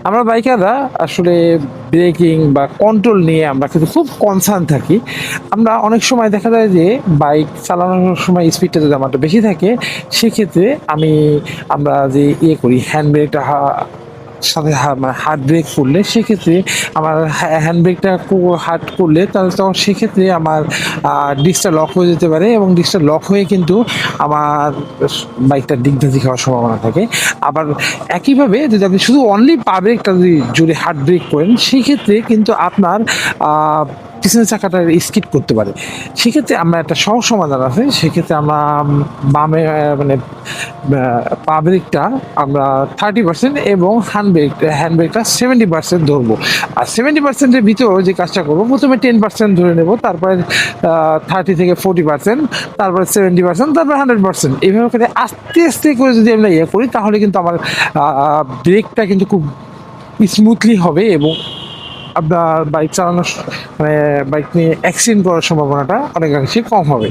আমরা বাইকাররা আসলে ব্রেকিং বা কন্ট্রোল নিয়ে আমরা কিন্তু খুব কনসার্ন থাকি। আমরা অনেক সময় দেখা যায় যে বাইক চালানোর সময় স্পিডটা যদি আমারটা বেশি থাকে, সেক্ষেত্রে আমরা যে করি হ্যান্ড ব্রেকটা সাথে মানে হার্ড ব্রেক করলে সেক্ষেত্রে আমার হ্যান্ড ব্রেকটা হার্ড করলে তাহলে তখন সেক্ষেত্রে আমার ডিস্কটা লক হয়ে যেতে পারে এবং ডিস্কটা লক হয়ে কিন্তু আমার বাইকটা ডিগবাজি খাওয়ার সম্ভাবনা থাকে। আবার একইভাবে যদি আপনি শুধু অনলি পা ব্রেকটা যদি জোরে হার্ড ব্রেক করেন সেক্ষেত্রে কিন্তু আপনার পিছনের চাকাটা স্কিড করতে পারে। সেক্ষেত্রে আমরা একটা সহজ সমাধান আছে। সেক্ষেত্রে আমরা বামে মানে পা ব্রেকটা আমরা 30% এবং হ্যান্ড ব্রেকটা 70% ধরবো। আর 70% এর ভিতরেও যে কাজটা করবো, প্রথমে 10% ধরে নেবো, তারপরে 30 থেকে 40%, তারপরে 70%, তারপরে 100%। এভাবে করে আস্তে, আস্তে করে যদি আমরা করি তাহলে কিন্তু আমার ব্রেকটা কিন্তু খুব স্মুথলি হবে এবং আপনার বাইক চালানোর মানে বাইক নিয়ে অ্যাক্সিডেন্ট করার সম্ভাবনাটা অনেকাংশে কম হবে।